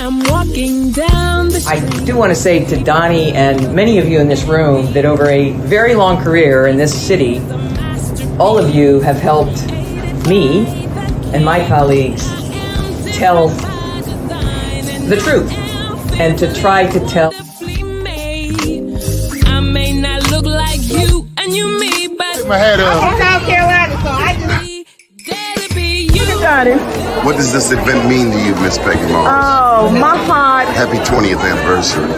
I'm walking down the street. I do want to say to Doni and many of you in this room that over a very long career in this city, all of you have helped me and my colleagues tell the truth and to try to tell. I may not look like you and you me, but Take my hat off. I'm from South Carolina, so I just... What does this event mean to you, Miss Peggy Mars? Oh, my heart. Happy 20th anniversary.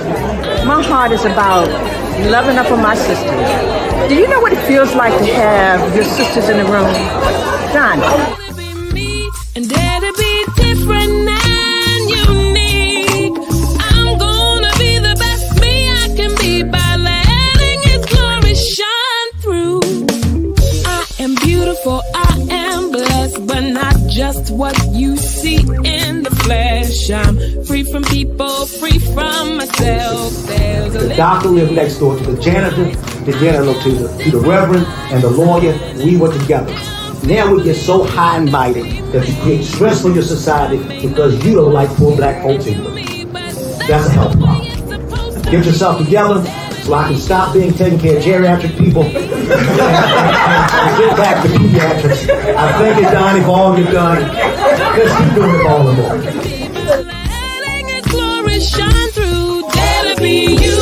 My heart is about loving up on my sisters. Do you know what it feels like to have your sisters in the room? John. And dare to be different and unique. I'm gonna be the best me I can be by letting His glory shine through. I am beautiful, I am blessed, but not just what you see in the flesh. I'm free from people, free from myself. The doctor lived next door to the janitor, to the reverend, and the lawyer. We were together. Now we get so high and mighty that you create stress for your society because you don't like poor black folks either. That's a health problem. Get yourself together so I can stop being taking care of geriatric people and get back to pediatrics. I thank you, Doni, for all you've done. Let's keep doing it all the more. Letting His glory shine through. Dare to be you,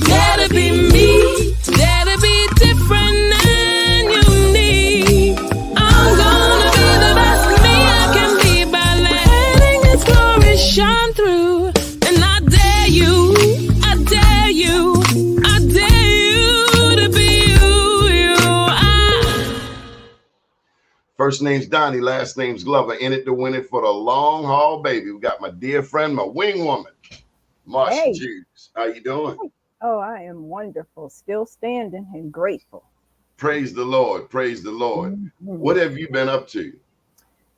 dare to be me, dare to be different and unique. I'm gonna be the best me I can be by letting His glory shine through. And I dare you, I dare you, I dare you to be you. First name's Doni, last name's Glover. In it to win it for the long haul, baby. We got my dear friend, my wing woman, Marsha Hey. Jews. How you doing? Oh, I am wonderful. Still standing and grateful. Praise the Lord. Praise the Lord. Mm-hmm. What have you been up to?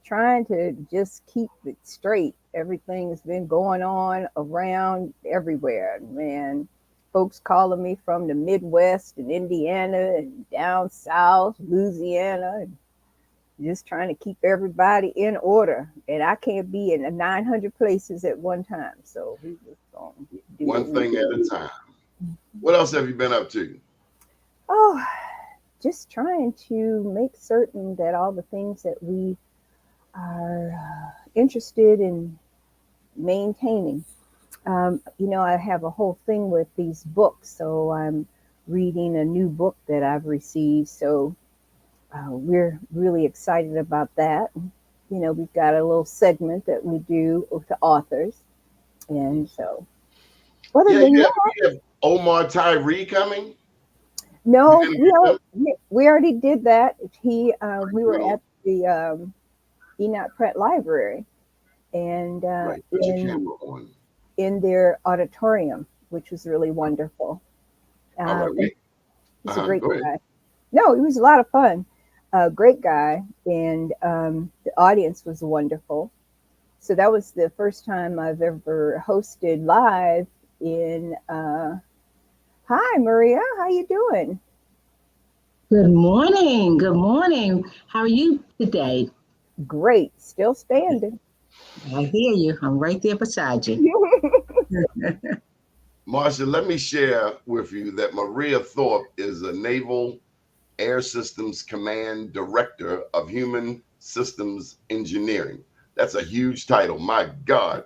Trying to just keep it straight. Everything's been going on around everywhere, man. Folks calling me from the Midwest and Indiana and down south, Louisiana, and just trying to keep everybody in order. And I can't be in 900 places at one time. So we just gonna do One thing at a time. Mm-hmm. What else have you been up to? Oh, just trying to make certain that all the things that we are interested in maintaining. I have a whole thing with these books, so I'm reading a new book that I've received. So we're really excited about that. We've got a little segment that we do with the authors. And so, other than that, you have Omar Tyree coming? no, we already did that. We were at the Enoch Pratt Library, and Right, put your camera on. in their auditorium, which was really wonderful. All right, wait. He's a great go ahead. guy. No, it was a lot of fun. Great guy, and the audience was wonderful. So that was the first time I've ever hosted live in. Hi, Maria. How you doing? Good morning. Good morning. How are you today? Great. Still standing. I hear you. I'm right there beside you. Marsha, let me share with you that Maria Thorpe is a Naval Air Systems Command Director of Human Systems Engineering. That's a huge title. My God.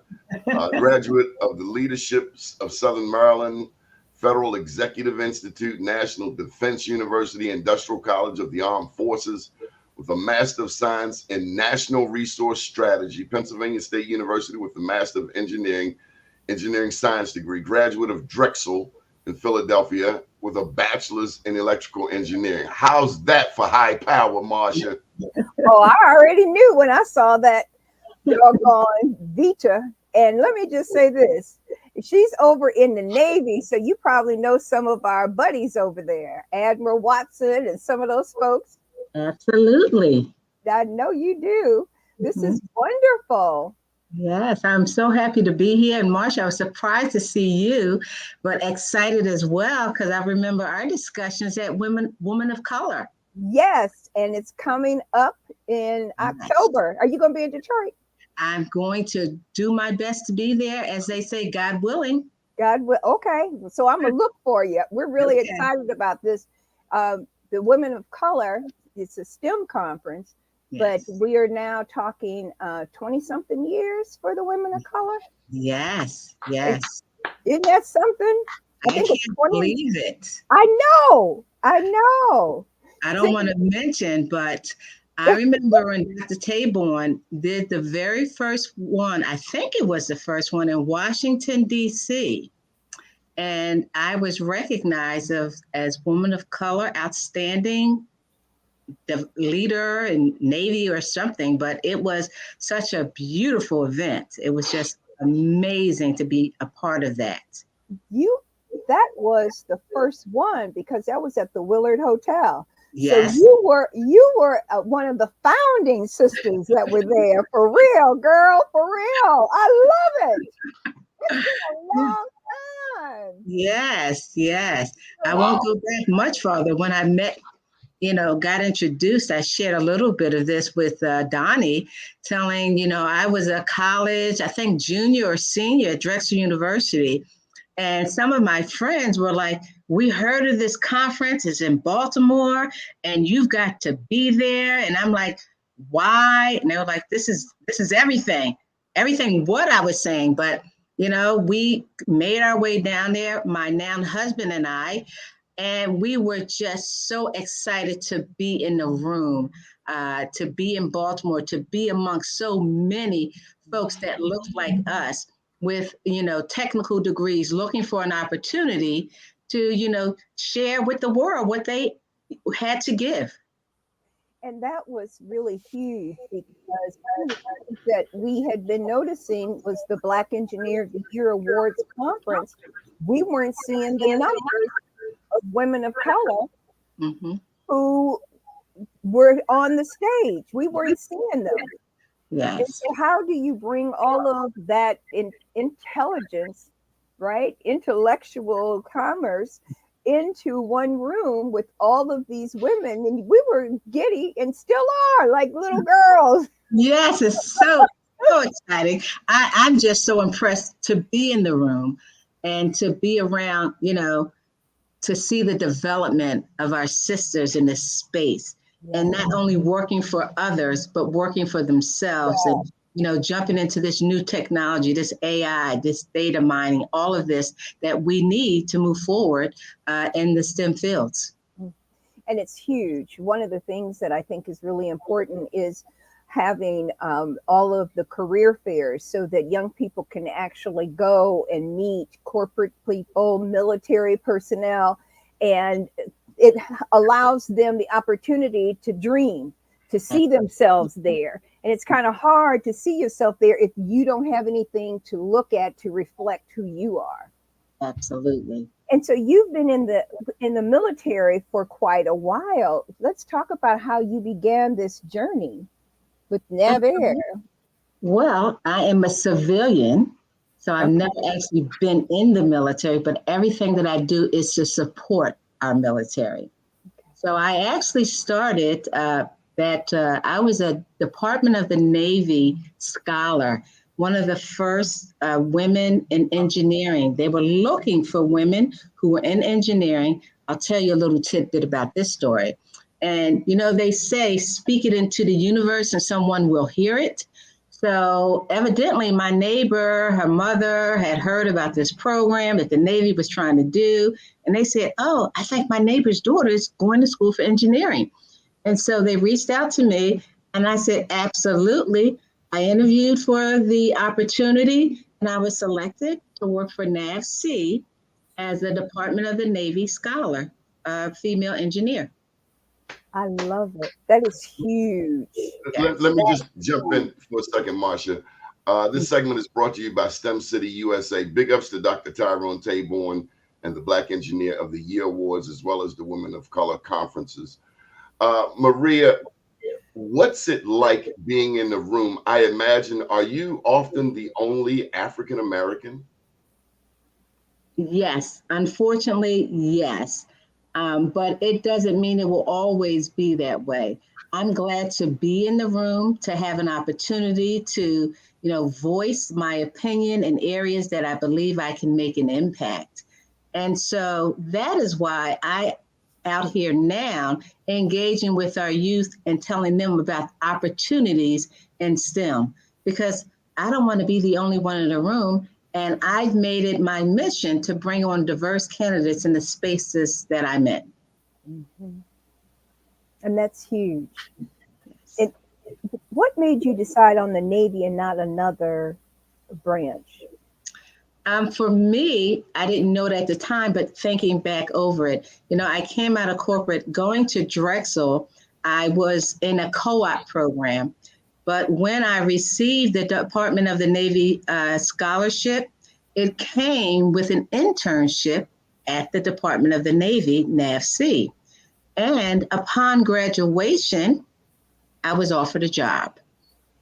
Graduate of the Leaderships of Southern Maryland, Federal Executive Institute, National Defense University, Industrial College of the Armed Forces, with a Master of Science in National Resource Strategy, Pennsylvania State University with the Master of Engineering Science degree, graduate of Drexel in Philadelphia with a bachelor's in electrical engineering. How's that for high power, Marsha? Oh, I already knew when I saw that doggone Vita. And let me just say this. She's over in the Navy, so you probably know some of our buddies over there, Admiral Watson and some of those folks. Absolutely. I know you do. This is wonderful. Yes, I'm so happy to be here. And Marsha, I was surprised to see you, but excited as well, because I remember our discussions at Women of Color. Yes, and it's coming up in October. Are you going to be in Detroit? I'm going to do my best to be there, as they say, God willing. God will. Okay, so I'm gonna look for you. We're really Okay. excited about this. The Women of Color. It's a STEM conference, Yes. but we are now talking 20-something years for the women of color. Yes. Yes. Isn't that something? I think it's can't 20. believe it. I know. I know. I don't want to mention, but I remember when Dr. Taborn did the very first one, I think it was the first one in Washington, D.C. And I was recognized as Woman of Color, outstanding the leader in Navy or something, but it was such a beautiful event. It was just amazing to be a part of that. That was the first one because that was at the Willard Hotel. Yes. So you were one of the founding sisters that were there. For real, girl, for real. I love it. It's been a long time. Yes, yes. I won't go back much farther. When I met, got introduced, I shared a little bit of this with Doni, telling, I was a college, I think junior or senior at Drexel University. And some of my friends were like, we heard of this conference, it's in Baltimore, and you've got to be there. And I'm like, why? And they were like, this is everything what I was saying. But, we made our way down there, my now husband and I, and we were just so excited to be in the room, to be in Baltimore, to be amongst so many folks that looked like us with, technical degrees, looking for an opportunity to, share with the world what they had to give. And that was really huge because that we had been noticing was the Black Engineer of the Year Awards conference. We weren't seeing the numbers of women of color who were on the stage. We weren't seeing them. Yes. And so how do you bring all of that intelligence, right? Intellectual commerce into one room with all of these women? And we were giddy and still are like little girls. Yes, it's so exciting. I'm just so impressed to be in the room and to be around, to see the development of our sisters in this space. And not only working for others, but working for themselves and, jumping into this new technology, this AI, this data mining, all of this that we need to move forward in the STEM fields. And it's huge. One of the things that I think is really important is having all of the career fairs so that young people can actually go and meet corporate people, military personnel, and it allows them the opportunity to dream, to see themselves there. And it's kind of hard to see yourself there if you don't have anything to look at to reflect who you are. Absolutely. And so you've been in the military for quite a while. Let's talk about how you began this journey with NavAir. Well, I am a civilian, so I've never actually been in the military, but everything that I do is to support our military. So I actually started I was a Department of the Navy scholar, one of the first women in engineering. They were looking for women who were in engineering. I'll tell you a little tidbit about this story. And, they say, speak it into the universe and someone will hear it. So evidently my neighbor, her mother had heard about this program that the Navy was trying to do. And they said, oh, I think my neighbor's daughter is going to school for engineering. And so they reached out to me and I said, absolutely. I interviewed for the opportunity and I was selected to work for NAVC as a Department of the Navy scholar, female engineer. I love it. That is huge. Let me just jump in for a second, Marsha. This segment is brought to you by STEM City USA. Big ups to Dr. Tyrone Taborn and the Black Engineer of the Year Awards, as well as the Women of Color conferences. Maria, what's it like being in the room? I imagine, are you often the only African American? Yes, unfortunately, yes. But it doesn't mean it will always be that way. I'm glad to be in the room, to have an opportunity to, voice my opinion in areas that I believe I can make an impact. And so that is why I out here now engaging with our youth and telling them about opportunities in STEM, because I don't want to be the only one in the room. And I've made it my mission to bring on diverse candidates in the spaces that I'm in. Mm-hmm. And that's huge. What made you decide on the Navy and not another branch? For me, I didn't know it at the time, but thinking back over it, I came out of corporate going to Drexel. I was in a co-op program. But when I received the Department of the Navy scholarship, it came with an internship at the Department of the Navy, NAVC. And upon graduation, I was offered a job.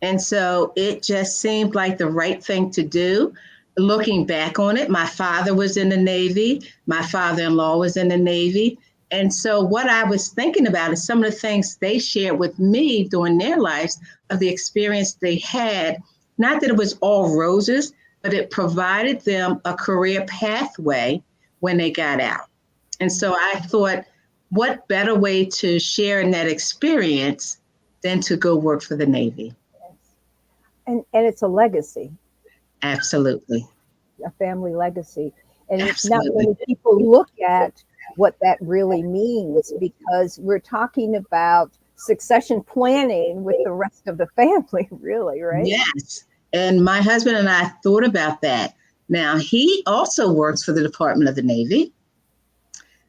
And so it just seemed like the right thing to do. Looking back on it, my father was in the Navy. My father-in-law was in the Navy. And so what I was thinking about is some of the things they shared with me during their lives of the experience they had. Not that it was all roses, but it provided them a career pathway when they got out. And so I thought, what better way to share in that experience than to go work for the Navy? And it's a legacy. Absolutely. A family legacy. And Absolutely. Not many people look at what that really means, because we're talking about succession planning with the rest of the family, really, right? Yes. And my husband and I thought about that. Now, he also works for the Department of the Navy.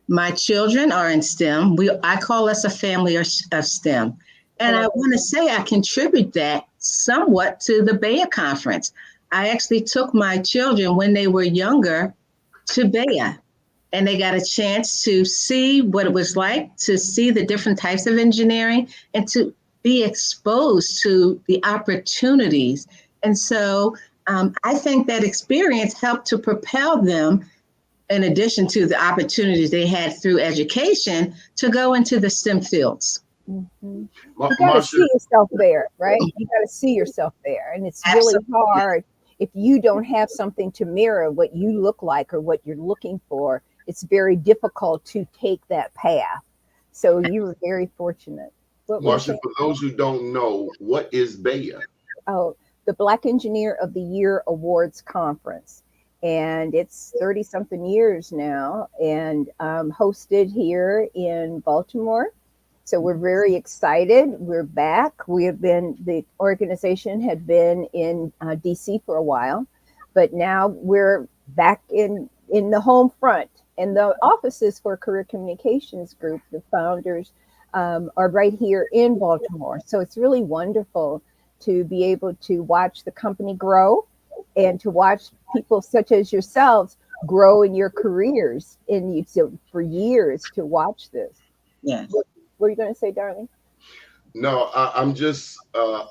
My children are in STEM. I call us a family of STEM. And I want to say I contribute that somewhat to the BEYA conference. I actually took my children when they were younger to BEYA, and they got a chance to see what it was like to see the different types of engineering and to be exposed to the opportunities. And so I think that experience helped to propel them, in addition to the opportunities they had through education, to go into the STEM fields. Mm-hmm. You got to see yourself there, right? You got to see yourself there. And it's really hard if you don't have something to mirror what you look like or what you're looking for. It's very difficult to take that path. So you were very fortunate. Marsha, for those who don't know, what is BEYA? Oh, the Black Engineer of the Year Awards Conference. And it's 30-something years now, and hosted here in Baltimore. So we're very excited. We're back. The organization had been in DC for a while, but now we're back in the home front. And the offices for Career Communications Group, the founders, are right here in Baltimore. So it's really wonderful to be able to watch the company grow and to watch people such as yourselves grow in your careers for years to watch this. Yes. What are you going to say, darling? No, I'm just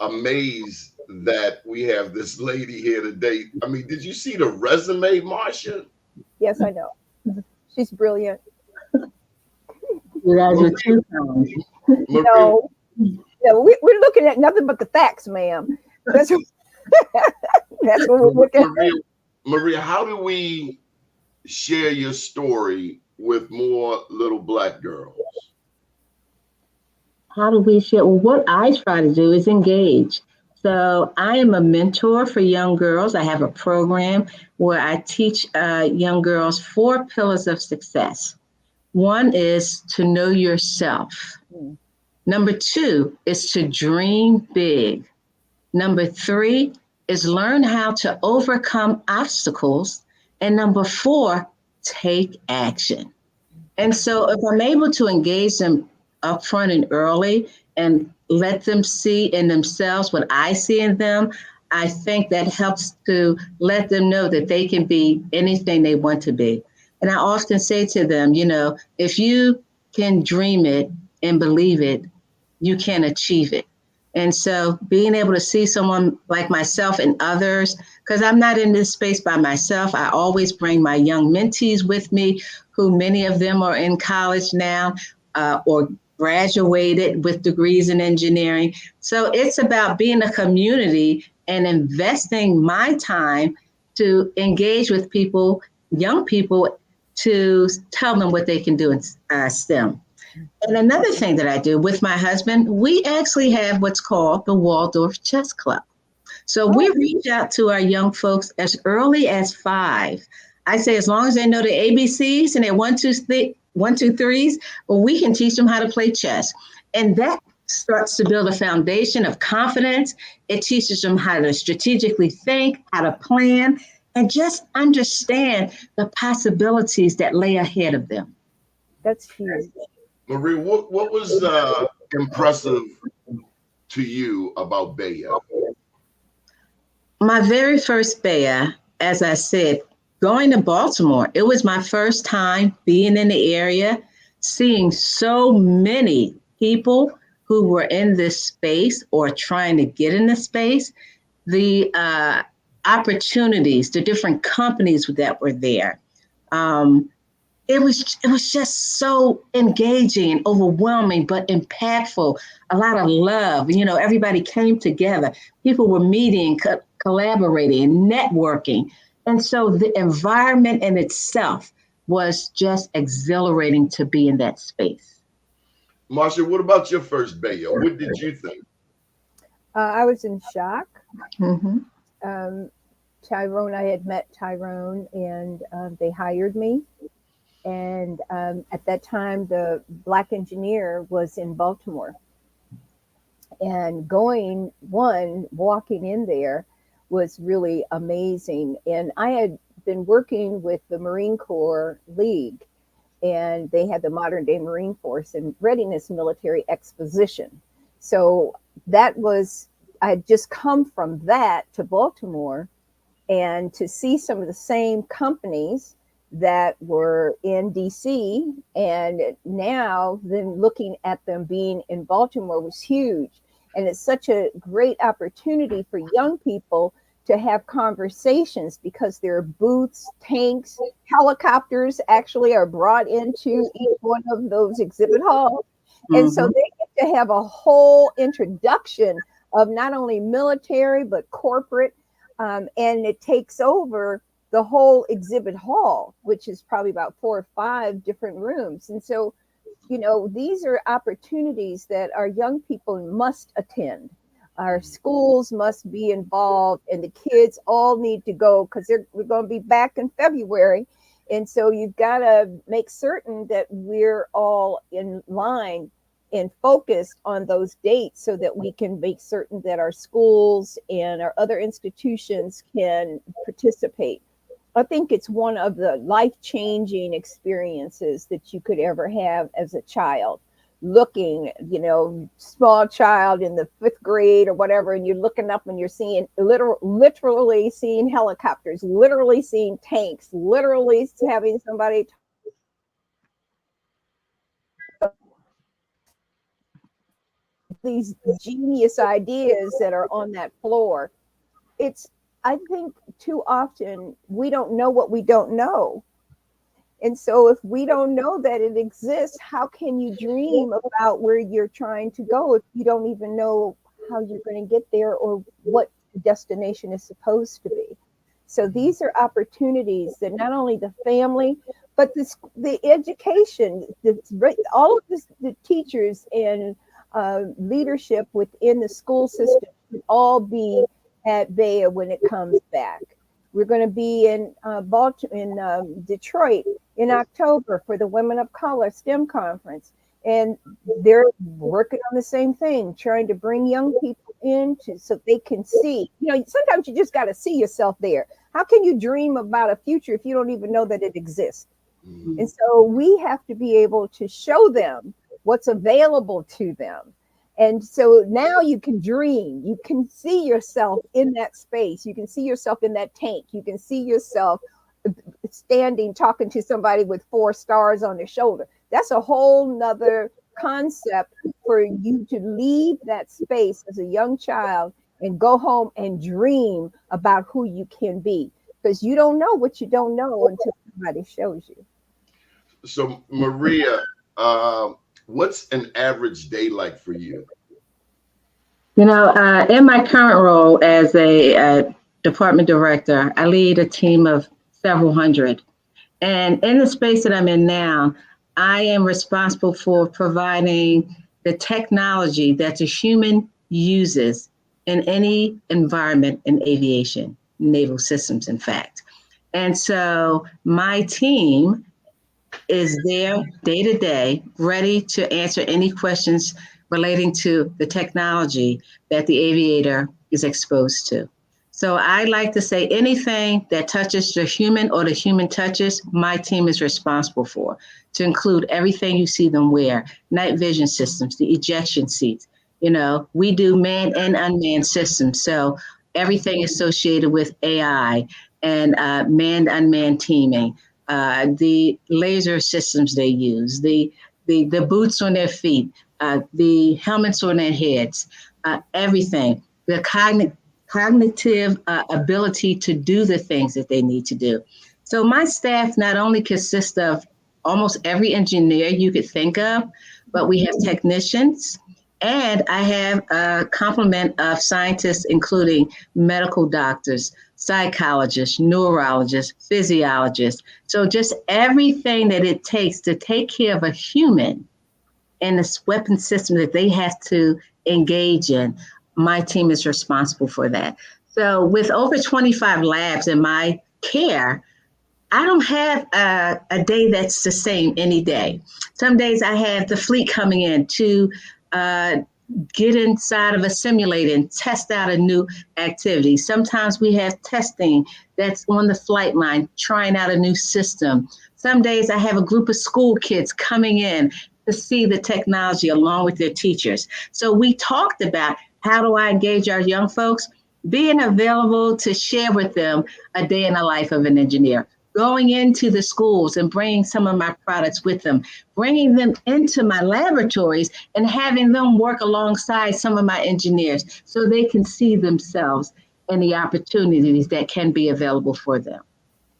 amazed that we have this lady here today. I mean, did you see the resume, Marsha? Yes, I know. She's brilliant. You guys are too kind. No, we're looking at nothing but the facts, ma'am. That's what we're looking at. Maria, how do we share your story with more little Black girls? How do we share? Well, what I try to do is engage. So I am a mentor for young girls. I have a program where I teach young girls 4 pillars of success. One is to know yourself. Number 2 is to dream big. Number 3 is learn how to overcome obstacles. And number 4, take action. And so if I'm able to engage them upfront and early and let them see in themselves what I see in them, I think that helps to let them know that they can be anything they want to be. And I often say to them, if you can dream it and believe it, you can achieve it. And so being able to see someone like myself and others, because I'm not in this space by myself, I always bring my young mentees with me who many of them are in college now or graduated with degrees in engineering. So it's about being a community and investing my time to engage with people, young people, to tell them what they can do in STEM. And another thing that I do with my husband, we actually have what's called the Waldorf Chess Club. So we reach out to our young folks as early as 5. I say as long as they know the ABCs and their 1, 2, 3s, well, we can teach them how to play chess. And that starts to build a foundation of confidence. It teaches them how to strategically think, how to plan, and just understand the possibilities that lay ahead of them. That's huge. Marie, what was impressive to you about BEYA? My very first BEYA, as I said, going to Baltimore, it was my first time being in the area, seeing so many people who were in this space or trying to get in this space, the opportunities, the different companies that were there. It was just so engaging and overwhelming, but impactful. A lot of love. You know, everybody came together. People were meeting, collaborating, networking. And so the environment in itself was just exhilarating to be in that space. Marsha, what about your first BEYA? What did you think? I was in shock. Mm-hmm. Tyrone, I had met Tyrone, and they hired me. And at that time, the Black engineer was in Baltimore. And walking in there was really amazing. And I had been working with the Marine Corps League, and they had the modern day Marine Force and Readiness Military Exposition. So I had just come from that to Baltimore, and to see some of the same companies that were in DC, and now then looking at them being in Baltimore was huge. And it's such a great opportunity for young people to have conversations, because there are booths, tanks, helicopters actually are brought into each one of those exhibit halls. And so they get to have a whole introduction of not only military, but corporate. And it takes over the whole exhibit hall, which is probably about 4 or 5 different rooms. And so, you know, these are opportunities that our young people must attend. Our schools must be involved, and the kids all need to go, because we're going to be back in February. And so you've got to make certain that we're all in line and focused on those dates, so that we can make certain that our schools and our other institutions can participate. I think it's one of the life-changing experiences that you could ever have as a child. Looking, you know, small child in the 5th grade or whatever, and you're looking up and you're seeing literally seeing helicopters, literally seeing tanks, literally having somebody these genius ideas that are on that floor. I think too often we don't know what we don't know. And so if we don't know that it exists, how can you dream about where you're trying to go if you don't even know how you're going to get there or what the destination is supposed to be? So these are opportunities that not only the family, but the education, all of the teachers and leadership within the school system should all be at BEYA when it comes back. We're going to be in Detroit in October for the Women of Color STEM conference. And they're working on the same thing, trying to bring young people in so they can see. You know, sometimes you just got to see yourself there. How can you dream about a future if you don't even know that it exists? Mm-hmm. And so we have to be able to show them what's available to them. And so now you can dream. You can see yourself in that space. You can see yourself in that tank. You can see yourself standing, talking to somebody with 4 stars on their shoulder. That's a whole nother concept for you to leave that space as a young child and go home and dream about who you can be, because you don't know what you don't know until somebody shows you. So Maria, what's an average day like for you? You know, in my current role as a department director, I lead a team of several hundred. And in the space that I'm in now, I am responsible for providing the technology that the human uses in any environment in aviation, naval systems, in fact. And so my team is there day to day, ready to answer any questions relating to the technology that the aviator is exposed to. So I like to say anything that touches the human or the human touches, my team is responsible for, to include everything you see them wear, night vision systems, the ejection seats. You know, we do manned and unmanned systems. So everything associated with AI and manned unmanned teaming, the laser systems they use, the boots on their feet, the helmets on their heads, everything, the cognitive ability to do the things that they need to do. So my staff not only consists of almost every engineer you could think of, but we have technicians, and I have a complement of scientists, including medical doctors, psychologists, neurologists, physiologists. So just everything that it takes to take care of a human in this weapon system that they have to engage in, my team is responsible for that. So with over 25 labs in my care, I don't have a day that's the same any day. Some days I have the fleet coming in to get inside of a simulator and test out a new activity. Sometimes we have testing that's on the flight line, trying out a new system. Some days I have a group of school kids coming in to see the technology along with their teachers. So we talked about how do I engage our young folks? Being available to share with them a day in the life of an engineer, going into the schools and bringing some of my products with them, bringing them into my laboratories and having them work alongside some of my engineers so they can see themselves and the opportunities that can be available for them.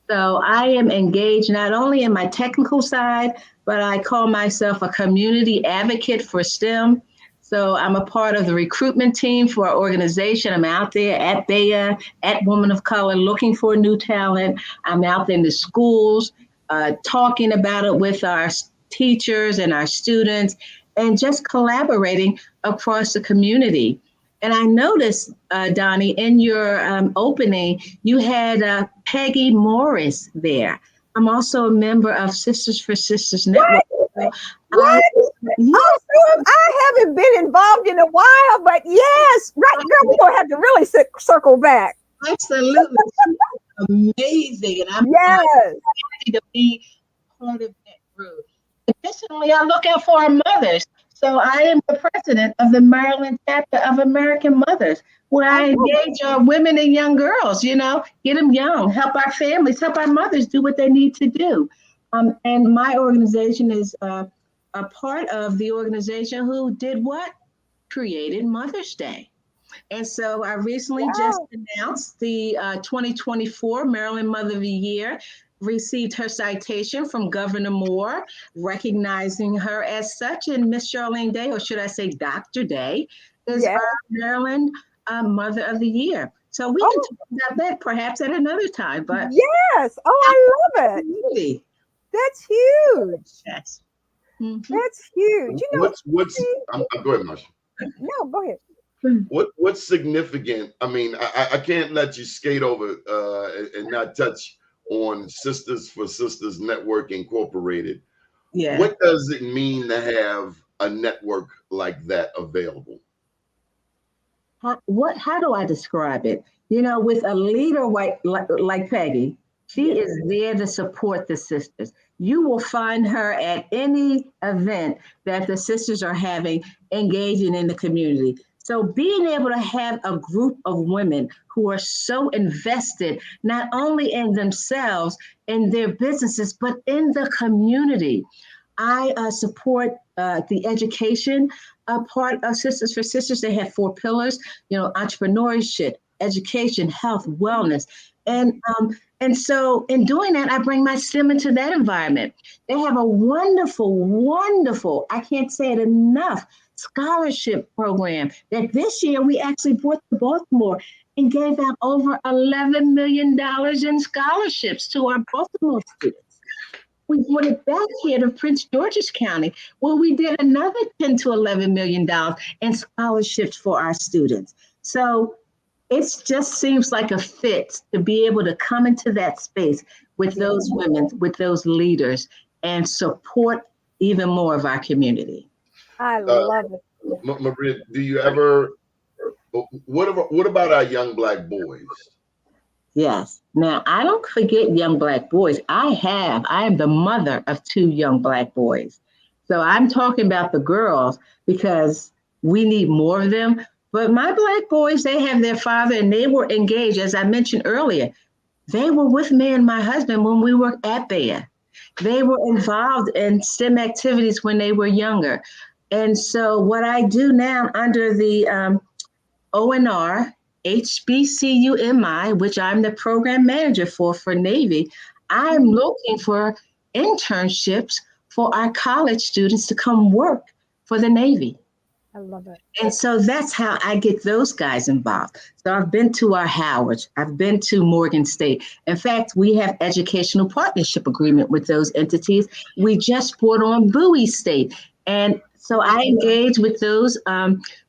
So I am engaged not only in my technical side, but I call myself a community advocate for STEM. So I'm a part of the recruitment team for our organization. I'm out there at BEYA, at Women of Color, looking for new talent. I'm out in the schools, talking about it with our teachers and our students, and just collaborating across the community. And I noticed, Doni, in your opening, you had Peggy Morris there. I'm also a member of Sisters for Sisters Network. What? Oh, I haven't been involved in a while, but yes, right, girl, we're going to have to really circle back. Absolutely. Amazing. And I'm happy to be part of that group. Additionally, I look out for our mothers. So I am the president of the Maryland chapter of American Mothers, where I engage our women and young girls, you know, get them young, help our families, help our mothers do what they need to do. And my organization is a part of the organization who did what? Created Mother's Day. And so I recently just announced the 2024 Maryland Mother of the Year, received her citation from Governor Moore, recognizing her as such. And Miss Charlene Day, or should I say Dr. Day, is our Maryland Mother of the Year. So we can talk about that perhaps at another time. But yes, I love it. That's huge. Yes. Mm-hmm. That's huge. You know, go ahead, Marsha. No, go ahead. What's significant? I mean, I can't let you skate over and not touch on Sisters for Sisters Network Incorporated. Yeah. What does it mean to have a network like that available? How do I describe it? You know, with a leader like Peggy, she is there to support the sisters. You will find her at any event that the sisters are having, engaging in the community. So being able to have a group of women who are so invested, not only in themselves, in their businesses, but in the community. I support the education part of Sisters for Sisters. They have 4 pillars, you know, entrepreneurship, education, health, wellness. And so in doing that, I bring my STEM into that environment. They have a wonderful, wonderful, I can't say it enough, scholarship program that this year we actually brought to Baltimore and gave out over $11 million in scholarships to our Baltimore students. We brought it back here to Prince George's County, where we did another $10 to $11 million in scholarships for our students. So it just seems like a fit to be able to come into that space with those women, with those leaders, and support even more of our community. I love it. Maria, do you ever, what about our young Black boys? Yes. Now, I don't forget young Black boys. I am the mother of 2 young Black boys. So I'm talking about the girls because we need more of them. But my Black boys, they have their father and they were engaged. As I mentioned earlier, they were with me and my husband when we were at BEYA. They were involved in STEM activities when they were younger. And so what I do now under the ONR, HBCUMI, which I'm the program manager for Navy, I'm looking for internships for our college students to come work for the Navy. I love it. And so that's how I get those guys involved. So I've been to our Howard, I've been to Morgan State. In fact, we have educational partnership agreement with those entities. We just brought on Bowie State. And so I engage with those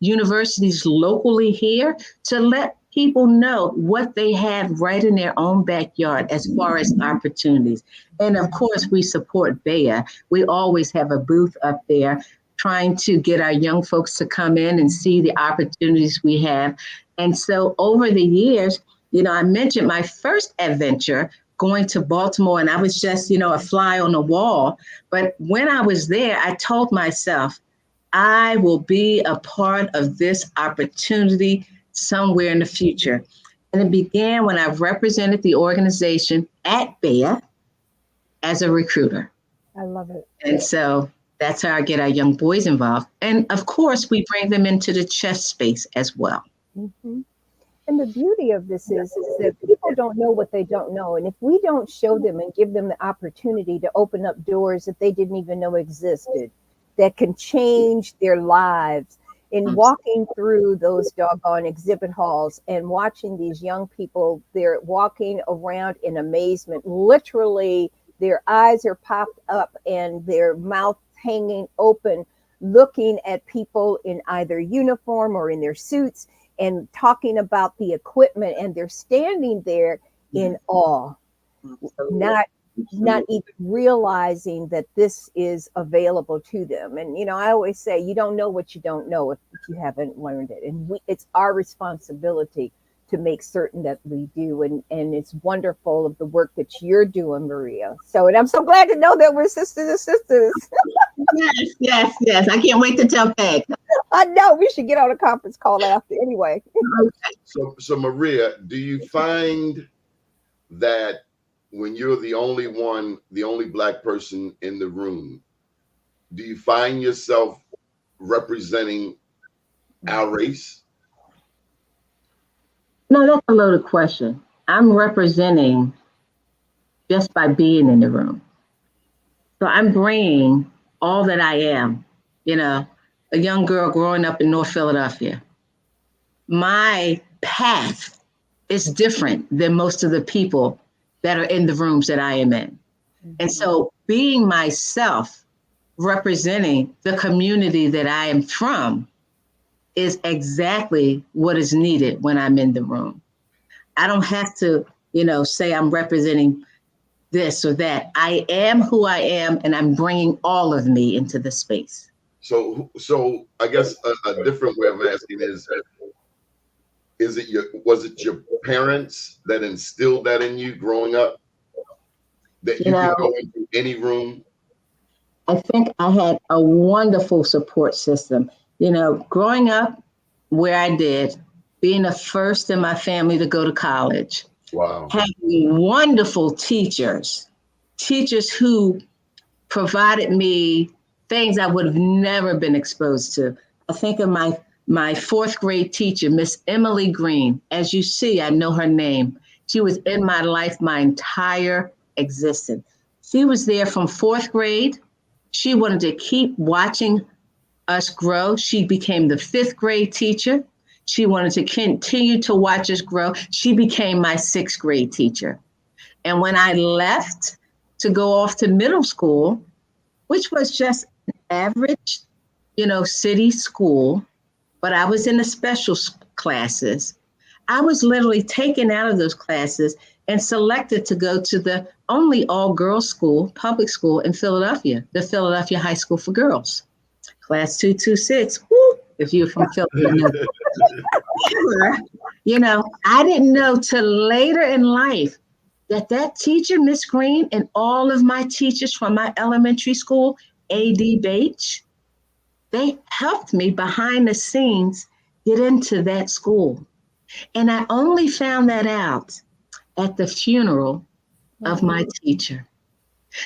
universities locally here to let people know what they have right in their own backyard as far as opportunities. And of course, we support BEYA. We always have a booth up there trying to get our young folks to come in and see the opportunities we have. And so over the years, I mentioned my first adventure going to Baltimore, and I was just, a fly on the wall. But when I was there, I told myself, I will be a part of this opportunity somewhere in the future. And it began when I represented the organization at BEYA as a recruiter. I love it. And so that's how I get our young boys involved. And of course, we bring them into the chess space as well. Mm-hmm. And the beauty of this is that people don't know what they don't know. And if we don't show them and give them the opportunity to open up doors that they didn't even know existed, that can change their lives, in walking through those doggone exhibit halls and watching these young people, they're walking around in amazement. Literally, their eyes are popped up and their mouth hanging open, looking at people in either uniform or in their suits and talking about the equipment, and they're standing there in awe, not even realizing that this is available to them. And I always say, you don't know what you don't know if you haven't learned it, and it's our responsibility to make certain that we do. And it's wonderful of the work that you're doing, Maria. So, and I'm so glad to know that we're sisters and sisters. Yes. I can't wait to tell Peg. I know we should get on a conference call after anyway. So Maria, do you find that when you're the only Black person in the room, do you find yourself representing our race? No, that's a loaded question. I'm representing just by being in the room. So I'm bringing all that I am, a young girl growing up in North Philadelphia. My path is different than most of the people that are in the rooms that I am in. And so being myself, representing the community that I am from, is exactly what is needed when I'm in the room. I don't have to, say I'm representing this or that. I am who I am, and I'm bringing all of me into the space. So I guess a different way of asking was it your parents that instilled that in you growing up, that you could go into any room? I think I had a wonderful support system. Growing up where I did, being the first in my family to go to college, having wonderful teachers who provided me things I would have never been exposed to. I think of my fourth grade teacher, Miss Emily Green. As you see, I know her name. She was in my life my entire existence. She was there from 4th grade. She wanted to keep watching us grow. She became the 5th grade teacher. She wanted to continue to watch us grow. She became my 6th grade teacher. And when I left to go off to middle school, which was just an average, city school, but I was in the special classes. I was literally taken out of those classes and selected to go to the only all-girls school, public school in Philadelphia, the Philadelphia High School for Girls. Class 226, woo, if you're from Philadelphia. I didn't know till later in life that teacher, Miss Green, and all of my teachers from my elementary school, A.D. Bates, they helped me behind the scenes get into that school. And I only found that out at the funeral of my teacher.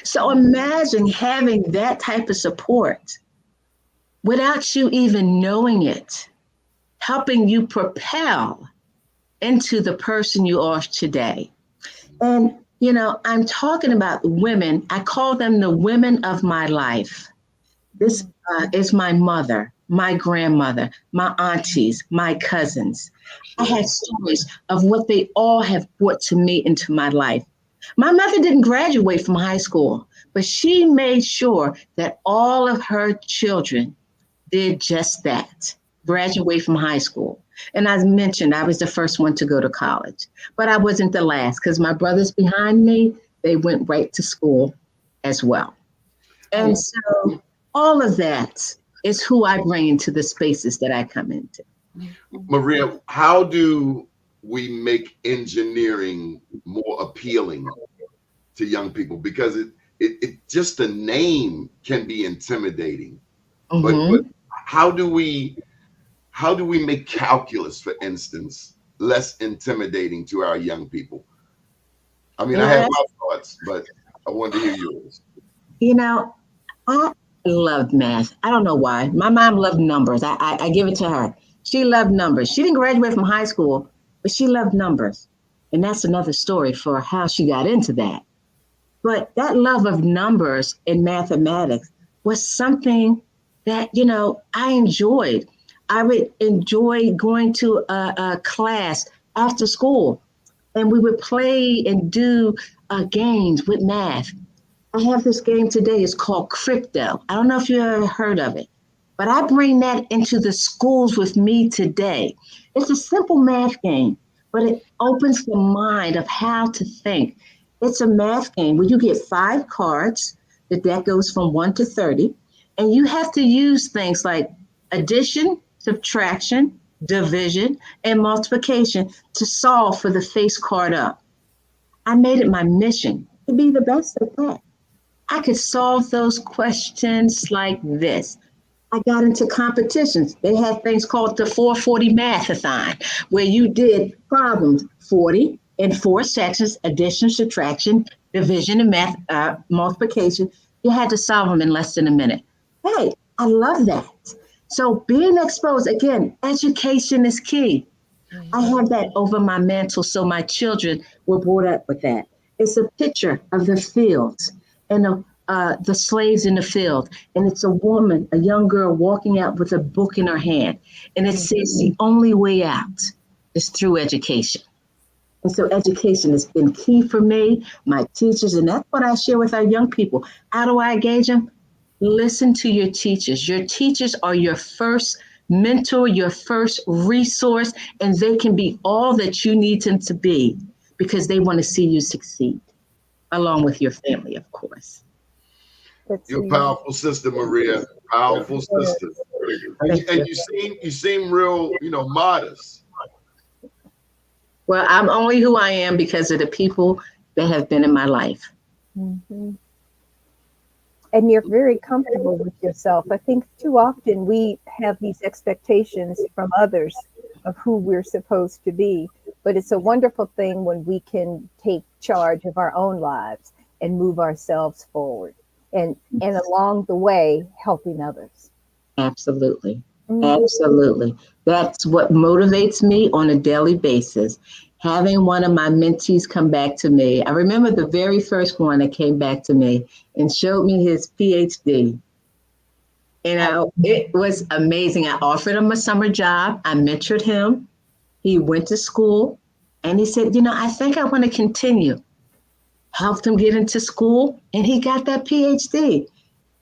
So imagine having that type of support without you even knowing it, helping you propel into the person you are today. And, I'm talking about women. I call them the women of my life. This is my mother, my grandmother, my aunties, my cousins. I had stories of what they all have brought to me into my life. My mother didn't graduate from high school, but she made sure that all of her children did just that, graduate from high school. And as mentioned, I was the first one to go to college, but I wasn't the last because my brothers behind me, they went right to school as well. And so all of that is who I bring into the spaces that I come into. Maria, how do we make engineering more appealing to young people? Because it just the name can be intimidating. But how do we make calculus, for instance, less intimidating to our young people? I mean, I have my thoughts, but I wanted to hear yours. I loved math. I don't know why. My mom loved numbers. I give it to her. She loved numbers. She didn't graduate from high school, but she loved numbers. And that's another story for how she got into that. But that love of numbers in mathematics was something that, I enjoyed. I would enjoy going to a class after school, and we would play and do games with math. I have this game today. It's called Crypto. I don't know if you ever heard of it, but I bring that into the schools with me today. It's a simple math game, but it opens the mind of how to think. It's a math game where you get 5 cards. The deck goes from 1 to 30, and you have to use things like addition, subtraction, division, and multiplication to solve for the face card up. I made it my mission to be the best at that. I could solve those questions like this. I got into competitions. They had things called the 440 Math-a-thon, where you did problems 40 in 4 sections, addition, subtraction, division, and math multiplication. You had to solve them in less than a minute. Hey, I love that. So being exposed, again, education is key. I have that over my mantle, so my children were brought up with that. It's a picture of the fields and the slaves in the field. And it's a woman, a young girl walking out with a book in her hand. And it says the only way out is through education. And so education has been key for me, my teachers, and that's what I share with our young people. How do I engage them? Listen to your teachers. Your teachers are your first mentor, your first resource, and they can be all that you need them to be because they want to see you succeed, along with your family, of course. You're a powerful sister, Maria. Powerful sister. And you seem real, modest. Well, I'm only who I am because of the people that have been in my life. Mm-hmm. And you're very comfortable with yourself. I think too often we have these expectations from others of who we're supposed to be. But it's a wonderful thing when we can take charge of our own lives and move ourselves forward. And along the way, helping others. Absolutely. Absolutely. That's what motivates me on a daily basis. having one of my mentees come back to me. I remember the very first one that came back to me and showed me his PhD. You know, it was amazing. I offered him a summer job. I mentored him. He went to school and he said, you know, I think I want to continue. Helped him get into school and he got that PhD.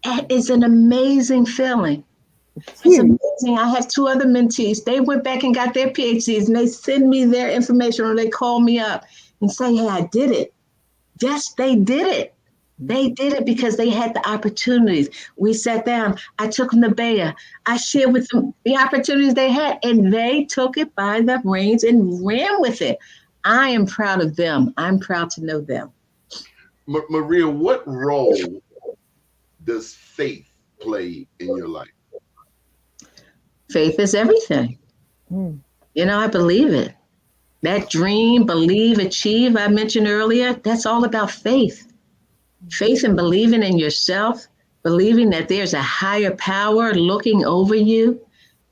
That is an amazing feeling. It's amazing. I have 2 other mentees. They went back and got their PhDs and they send me their information or they call me up and say, hey, I did it. Yes, they did it. They did it because they had the opportunities. We sat down. I took them to BEYA. I shared with them the opportunities they had, and they took it by the reins and ran with it. I am proud of them. I'm proud to know them. Maria, what role does faith play in your life? Faith is everything. You know, I believe it. That dream, believe, achieve, I mentioned earlier, that's all about faith. Faith in believing in yourself, believing that there's a higher power looking over you.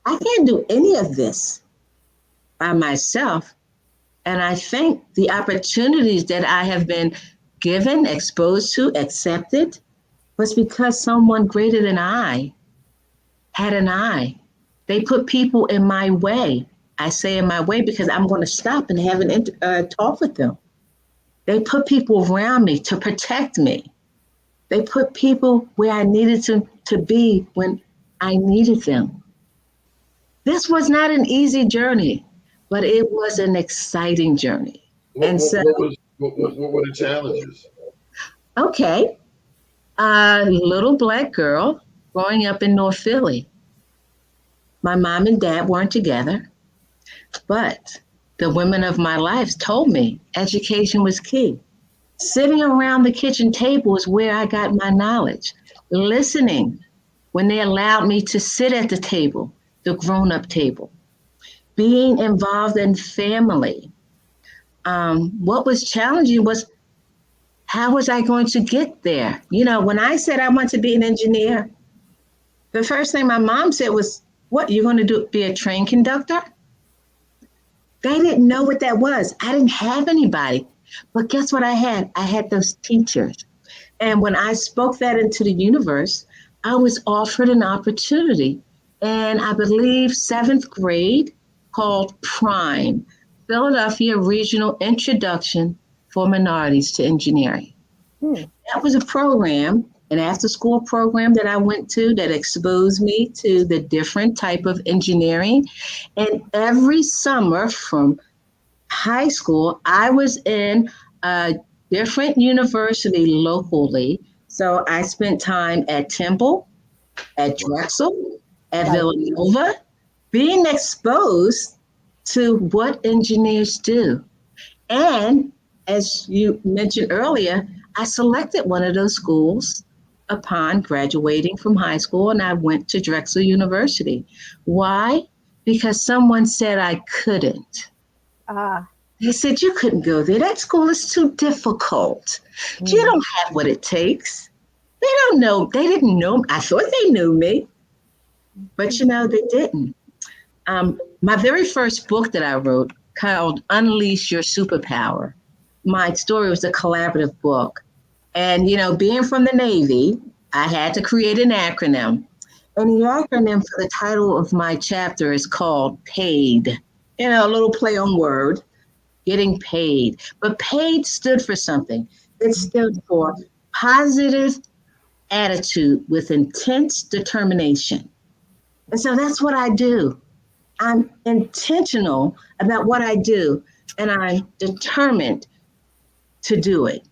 I can't do any of this by myself. And I think the opportunities that I have been given, exposed to, accepted, was because someone greater than I had an eye. They put people in my way. I say in my way because I'm going to stop and have a talk with them. They put people around me to protect me. They put people where I needed to be when I needed them. This was not an easy journey, but it was an exciting journey. What were the challenges? Okay, a little Black girl growing up in North Philly. My mom and dad weren't together, but the women of my life told me education was key. Sitting around the kitchen table is where I got my knowledge. Listening when they allowed me to sit at the table, the grown-up table. Being involved in family. What was challenging was, how was I going to get there? You know, when I said I want to be an engineer, the first thing my mom said was, what, you're going to do, be a train conductor? They didn't know what that was. I didn't have anybody. But guess what I had? I had those teachers. And when I spoke that into the universe, I was offered an opportunity. And I believe 7th grade, called PRIME, Philadelphia Regional Introduction for Minorities to Engineering. That was a program, an after-school program that I went to that exposed me to the different type of engineering. And every summer from high school, I was in a different university locally. So I spent time at Temple, at Drexel, at Villanova, being exposed to what engineers do. And as you mentioned earlier, I selected one of those schools upon graduating from high school, and I went to Drexel University. Why? Because someone said I couldn't. They said, you couldn't go there. That school is too difficult. You don't have what it takes. They don't know. They didn't know. I thought they knew me, but you know, they didn't. My very first book that I wrote, called Unleash Your Superpower. My story was a collaborative book. And, you know, being from the Navy, I had to create an acronym. And the acronym for the title of my chapter is called PAID. You know, a little play on word, getting paid. But PAID stood for something. It stood for positive attitude with intense determination. And so that's what I do. I'm intentional about what I do, and I'm determined to do it.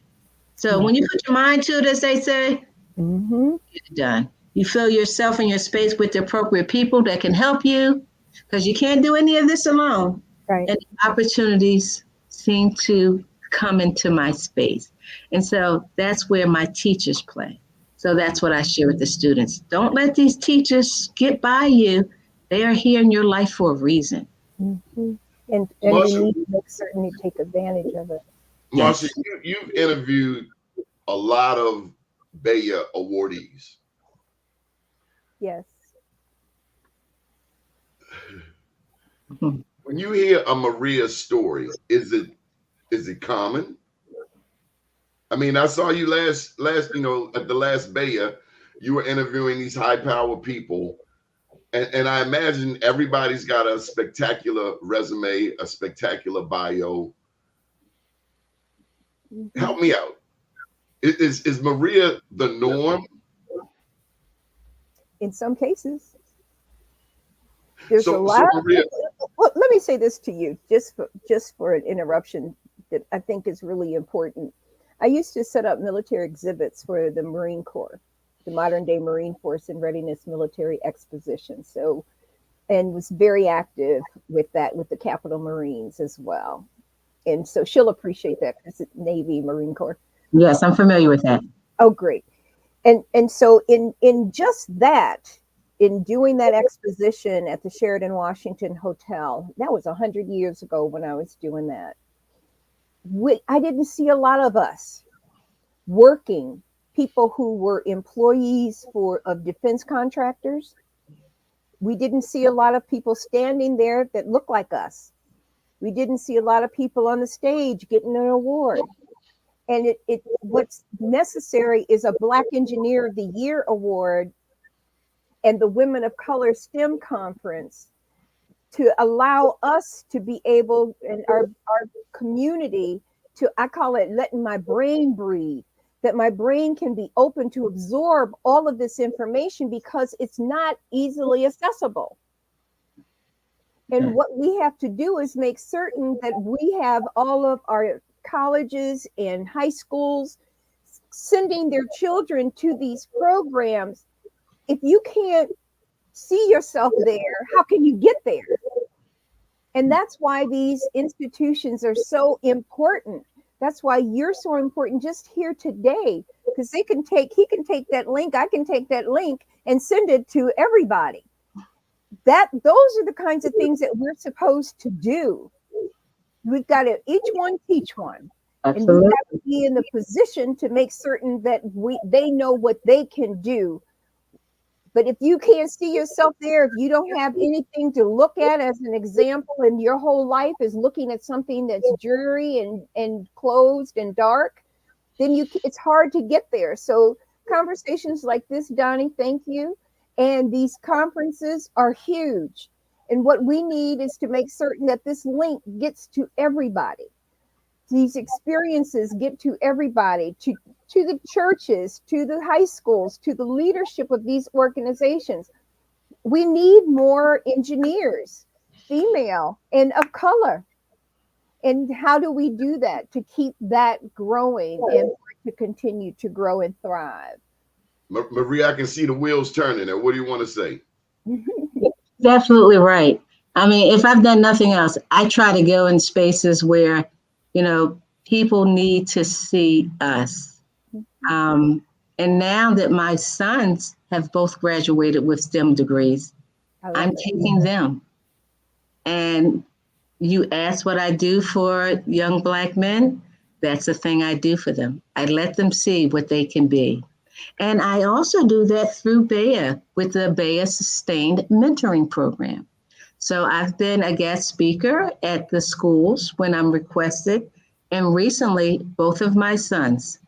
So when you put your mind to it, as they say, get it done. You fill yourself and your space with the appropriate people that can help you, because you can't do any of this alone. Right. And opportunities seem to come into my space. And so that's where my teachers play. So that's what I share with the students. Don't let these teachers get by you. They are here in your life for a reason. And you need to make certain you take advantage of it. Marcia, you've interviewed a lot of BEYA awardees. Yes. When you hear a Maria story, is it common? I mean, I saw you last, at the last BEYA, you were interviewing these high power people. And I imagine everybody's got a spectacular resume, a spectacular bio. Help me out. Is Maria the norm? In some cases, there's a So lot. Maria, Well, let me say this to you, just for an interruption that I think is really important. I used to set up military exhibits for the Marine Corps, the modern day Marine Force and Readiness Military Exposition. So, and was very active with that, with the Capitol Marines as well. And so she'll appreciate that because it's Navy, Marine Corps. Yes, I'm familiar with that. Oh, great. And so in just that, in doing that exposition at the Sheraton Washington Hotel, that was 100 years ago when I was doing that. I didn't see a lot of us working, people who were employees of defense contractors. We didn't see a lot of people standing there that looked like us. We didn't see a lot of people on the stage getting an award. And what's necessary is a Black Engineer of the Year award and the Women of Color STEM conference to allow us to be able, in our community, to, I call it letting my brain breathe, that my brain can be open to absorb all of this information because it's not easily accessible. And what we have to do is make certain that we have all of our colleges and high schools sending their children to these programs. If you can't see yourself there, how can you get there? And that's why these institutions are so important. That's why you're so important just here today, because he can take that link, I can take that link and send it to everybody. Those are the kinds of things that we're supposed to do. We've got to each one teach one. Absolutely. And we have to be in the position to make certain that they know what they can do. But if you can't see yourself there, if you don't have anything to look at as an example, and your whole life is looking at something that's dreary and closed and dark, then it's hard to get there. So conversations like this, Doni, thank you. And these conferences are huge. And what we need is to make certain that this link gets to everybody. These experiences get to everybody, to the churches, to the high schools, to the leadership of these organizations. We need more engineers, female and of color. And how do we do that to keep that growing and to continue to grow and thrive? Maria, I can see the wheels turning. And what do you want to say? That's absolutely right. I mean, if I've done nothing else, I try to go in spaces where, people need to see us. And now that my sons have both graduated with STEM degrees, I'm taking them. And you ask what I do for young Black men, that's the thing I do for them. I let them see what they can be. And I also do that through BEYA with the BEYA Sustained Mentoring Program. So I've been a guest speaker at the schools when I'm requested. And recently, both of my sons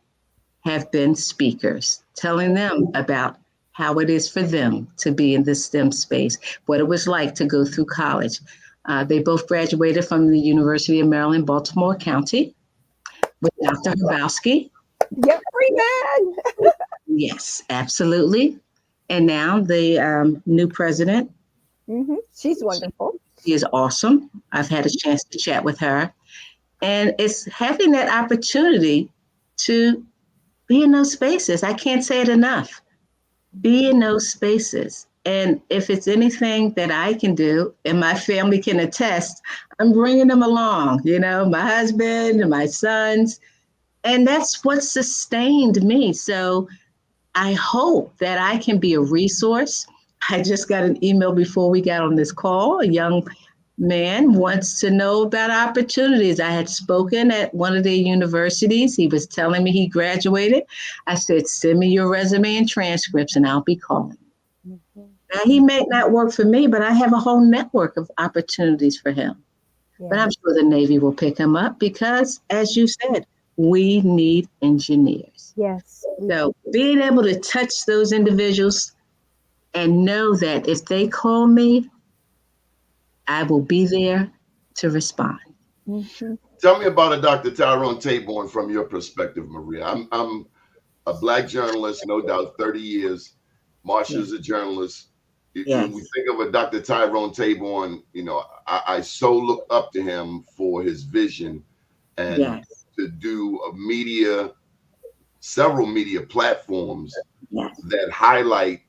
have been speakers, telling them about how it is for them to be in the STEM space, what it was like to go through college. They both graduated from the University of Maryland, Baltimore County with Dr. Hrabowski. Yep, Freeman. Yes, absolutely. And now the new president. Mm-hmm. She's wonderful. She is awesome. I've had a chance to chat with her. And it's having that opportunity to be in those spaces. I can't say it enough. Be in those spaces. And if it's anything that I can do and my family can attest, I'm bringing them along, my husband and my sons. And that's what sustained me. So I hope that I can be a resource. I just got an email before we got on this call. A young man wants to know about opportunities. I had spoken at one of the universities. He was telling me he graduated. I said, send me your resume and transcripts and I'll be calling. Mm-hmm. Now, he may not work for me, but I have a whole network of opportunities for him. But I'm sure the Navy will pick him up because, as you said, we need engineers. Yes. So being able to touch those individuals and know that if they call me, I will be there to respond. Mm-hmm. Tell me about Dr. Tyrone Taborn from your perspective, Maria. I'm a Black journalist, no doubt, 30 years. Marsha's a journalist. When we think of a Dr. Tyrone Taborn, I so look up to him for his vision and to do several media platforms that highlight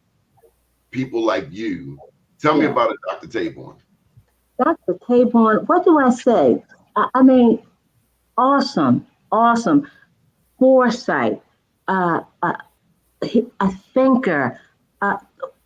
people like you. Tell me about it, Dr. Taborn. Dr. Taborn, what do I say? I mean, awesome foresight, a thinker.